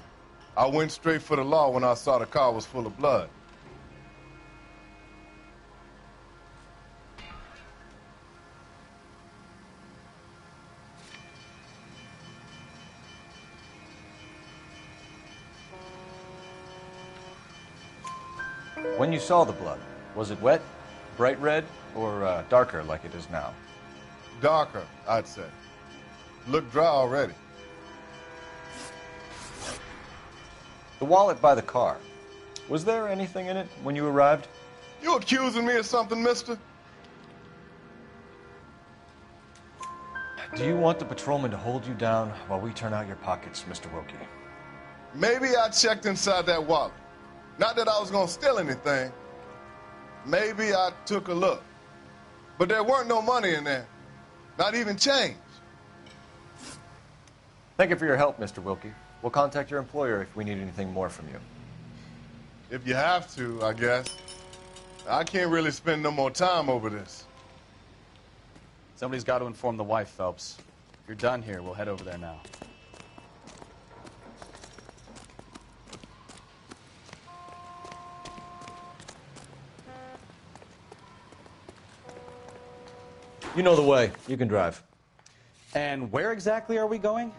I went straight for the law when I saw the car was full of blood. When you saw the blood, was it wet, bright red, or darker like it is now? Darker, I'd say. Looked dry already. The wallet by the car. Was there anything in it when you arrived? You accusing me of something, mister? Do you want the patrolman to hold you down while we turn out your pockets, Mr. Wilkie? Maybe I checked inside that wallet. Not that I was going to steal anything. Maybe I took a look. But there weren't no money in there. Not even change. Thank you for your help, Mr. Wilkie. We'll contact your employer if we need anything more from you. If you have to, I guess. I can't really spend no more time over this. Somebody's got to inform the wife, Phelps. If you're done here, we'll head over there now. You know the way. You can drive. And where exactly are we going?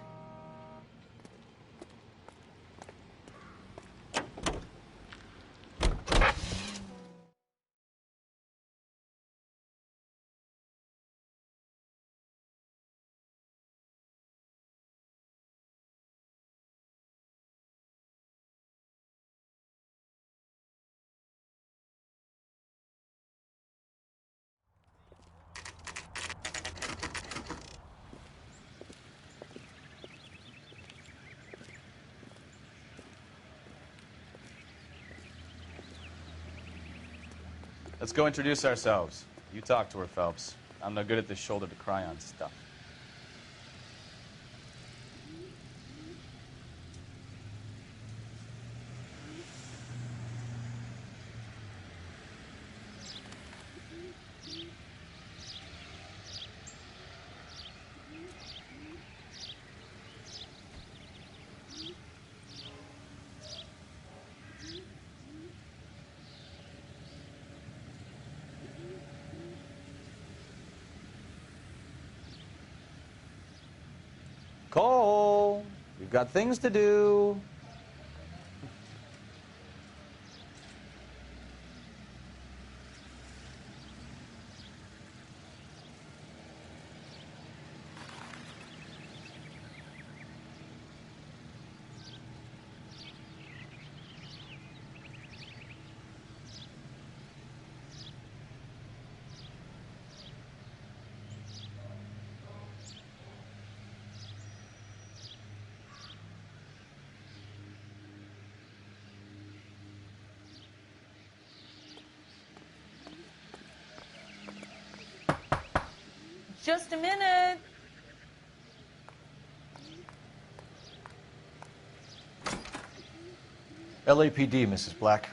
Let's go introduce ourselves. You talk to her, Phelps. I'm no good at this shoulder to cry on stuff. Cole, we've got things to do. Just a minute. LAPD, Mrs. Black.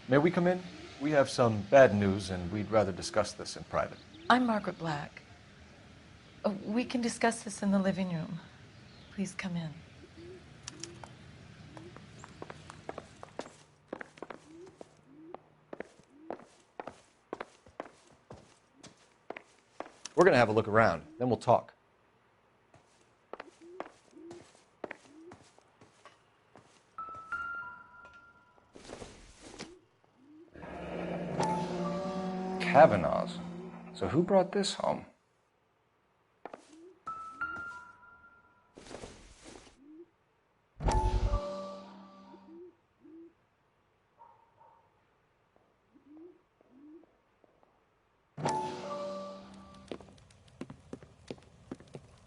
May we come in? We have some bad news, and we'd rather discuss this in private. I'm Margaret Black. We can discuss this in the living room. Please come in. We're going to have a look around, then we'll talk. Kavanaugh's. So who brought this home?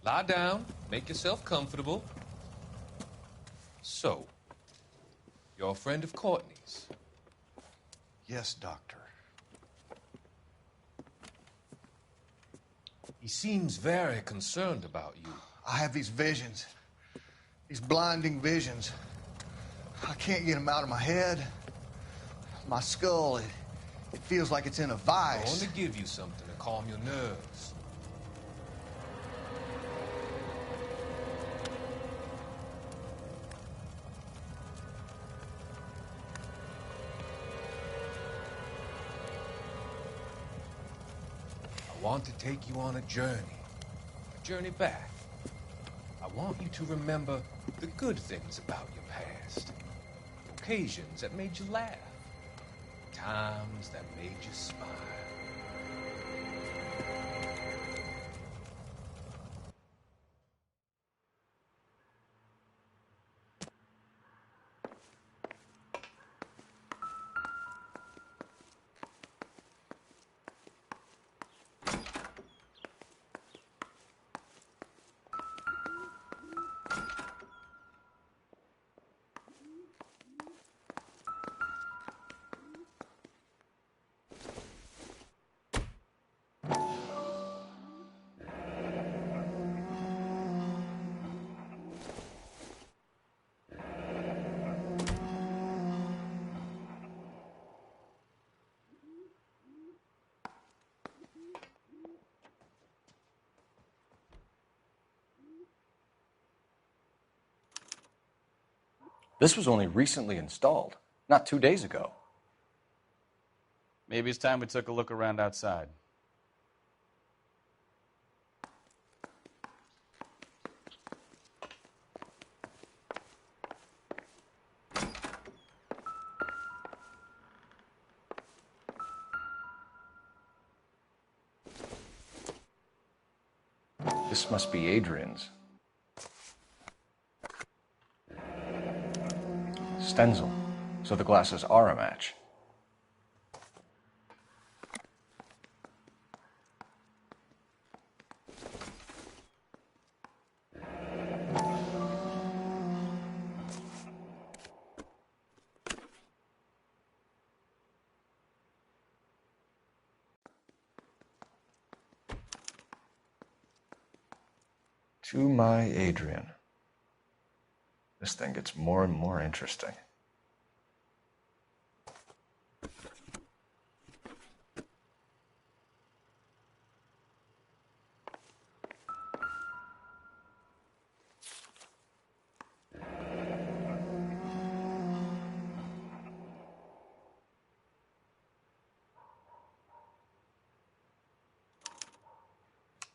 Lie down, make yourself comfortable. So, you're a friend of Courtney's? Yes, Doctor. He seems very concerned about you. I have these visions. These blinding visions. I can't get them out of my head. My skull, it feels like it's in a vice. I want to give you something to calm your nerves. I want to take you on a journey back. I want you to remember the good things about your past, occasions that made you laugh, times that made you smile. This was only recently installed, not 2 days ago. Maybe it's time we took a look around outside. This must be Adrian's. Stenzel. So the glasses are a match. To my Adrian. This thing gets more and more interesting.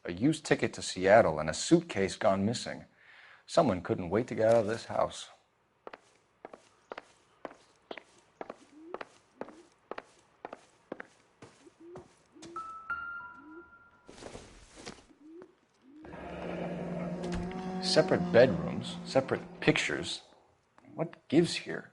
A used ticket to Seattle and a suitcase gone missing. Someone couldn't wait to get out of this house. Separate bedrooms, separate pictures. What gives here?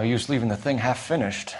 No use leaving the thing half finished.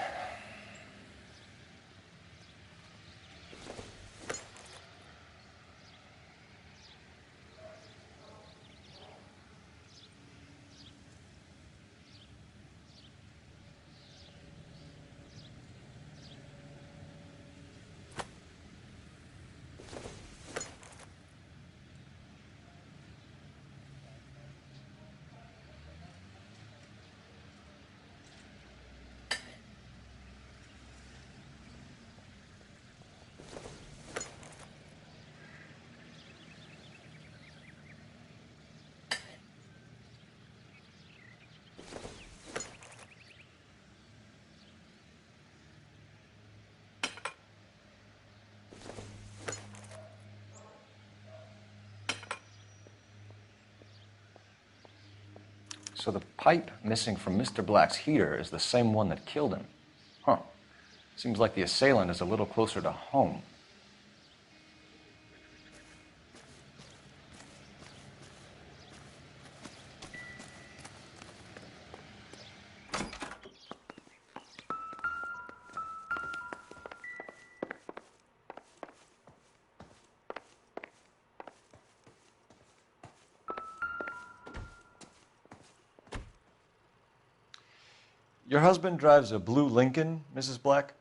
So the pipe missing from Mr. Black's heater is the same one that killed him. Huh. Seems like the assailant is a little closer to home. Your husband drives a blue Lincoln, Mrs. Black?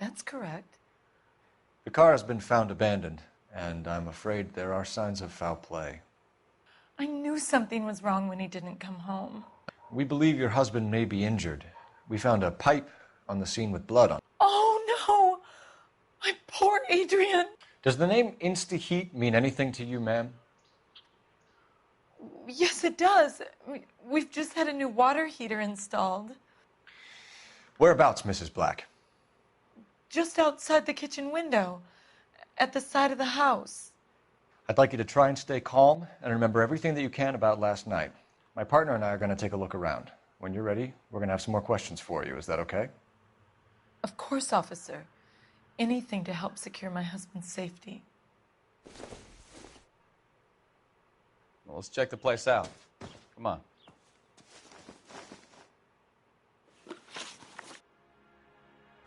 That's correct. The car has been found abandoned, and I'm afraid there are signs of foul play. I knew something was wrong when he didn't come home. We believe your husband may be injured. We found a pipe on the scene with blood on it. Oh, no! My poor Adrian! Does the name Insta-Heat mean anything to you, ma'am? Yes, it does. We've just had a new water heater installed. Whereabouts, Mrs. Black? Just outside the kitchen window, at the side of the house. I'd like you to try and stay calm and remember everything that you can about last night. My partner and I are going to take a look around. When you're ready, we're going to have some more questions for you. Is that okay? Of course, officer. Anything to help secure my husband's safety. Well, let's check the place out. Come on.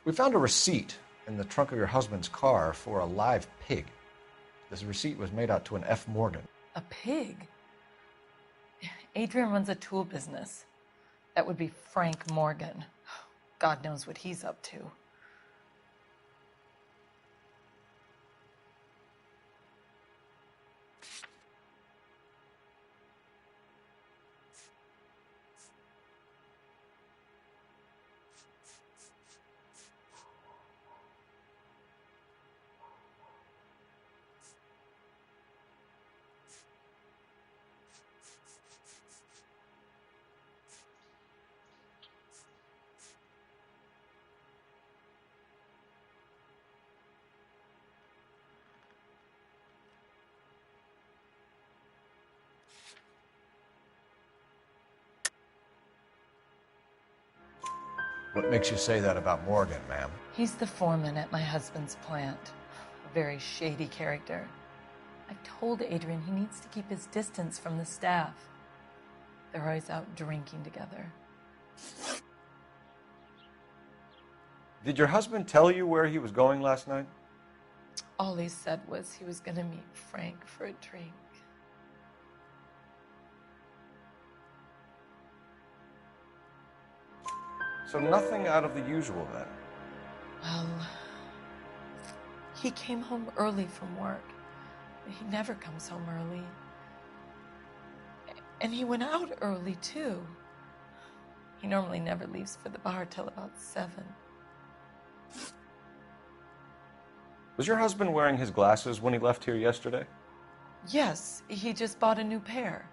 We found a receipt in the trunk of your husband's car for a live pig. This receipt was made out to an F. Morgan. A pig? Adrian runs a tool business. That would be Frank Morgan. God knows what he's up to. What makes you say that about Morgan, ma'am? He's the foreman at my husband's plant. A very shady character. I've told Adrian he needs to keep his distance from the staff. They're always out drinking together. Did your husband tell you where he was going last night? All he said was he was going to meet Frank for a drink. So nothing out of the usual then? Well, he came home early from work. He never comes home early. And he went out early, too. He normally never leaves for the bar till about 7. Was your husband wearing his glasses when he left here yesterday? Yes, he just bought a new pair.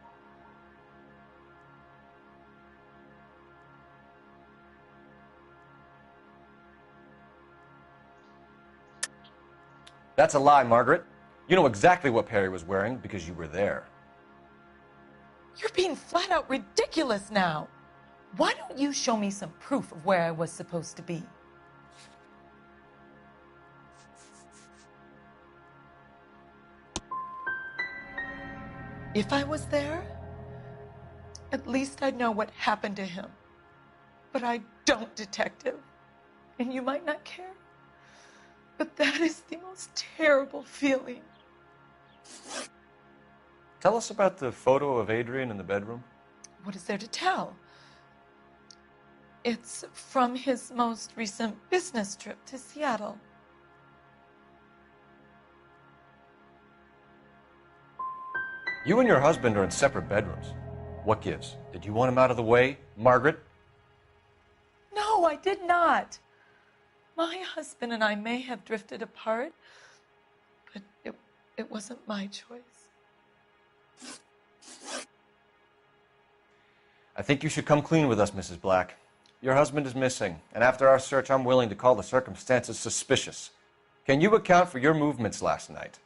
That's a lie, Margaret. You know exactly what Perry was wearing because you were there. You're being flat out ridiculous now. Why don't you show me some proof of where I was supposed to be? If I was there, at least I'd know what happened to him. But I don't, Detective. And you might not care. But that is the most terrible feeling. Tell us about the photo of Adrian in the bedroom. What is there to tell? It's from his most recent business trip to Seattle. You and your husband are in separate bedrooms. What gives? Did you want him out of the way, Margaret? No, I did not. My husband and I may have drifted apart, but it wasn't my choice. I think you should come clean with us, Mrs. Black. Your husband is missing, and after our search, I'm willing to call the circumstances suspicious. Can you account for your movements last night?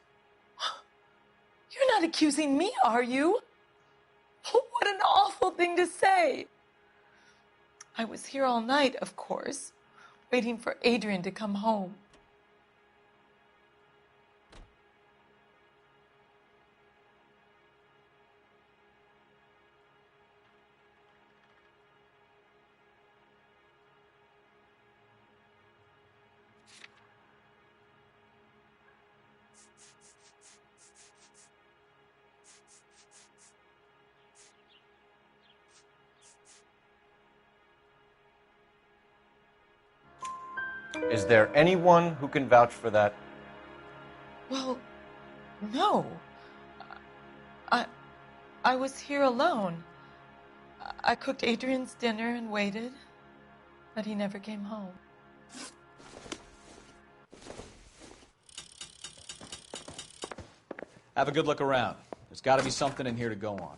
You're not accusing me, are you? Oh, what an awful thing to say. I was here all night, of course, waiting for Adrian to come home. Is there anyone who can vouch for that? Well, no. I was here alone. I cooked Adrian's dinner and waited, but he never came home. Have a good look around. There's got to be something in here to go on.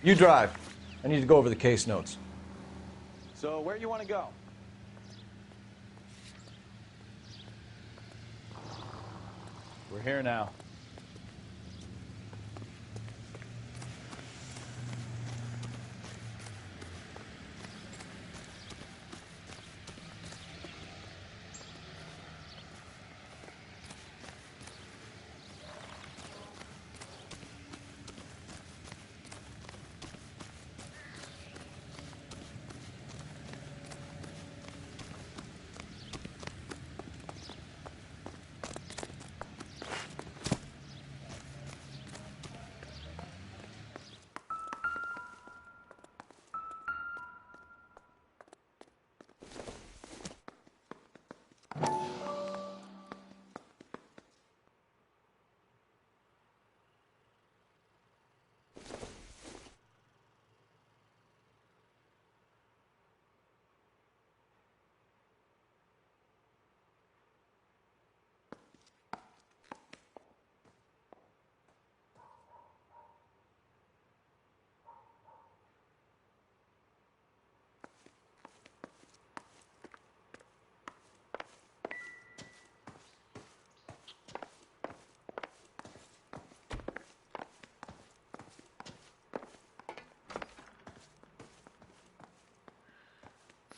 You drive. I need to go over the case notes. So, where you want to go? We're here now.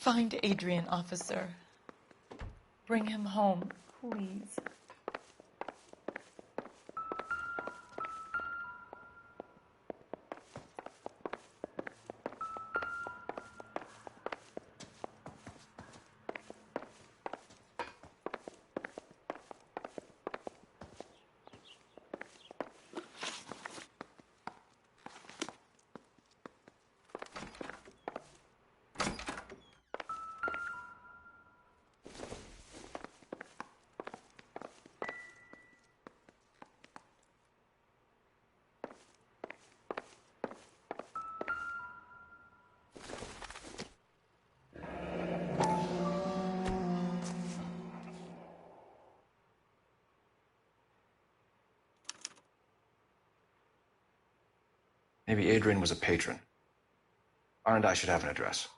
Find Adrian, officer. Bring him home, please. Maybe Adrian was a patron. R and I should have an address.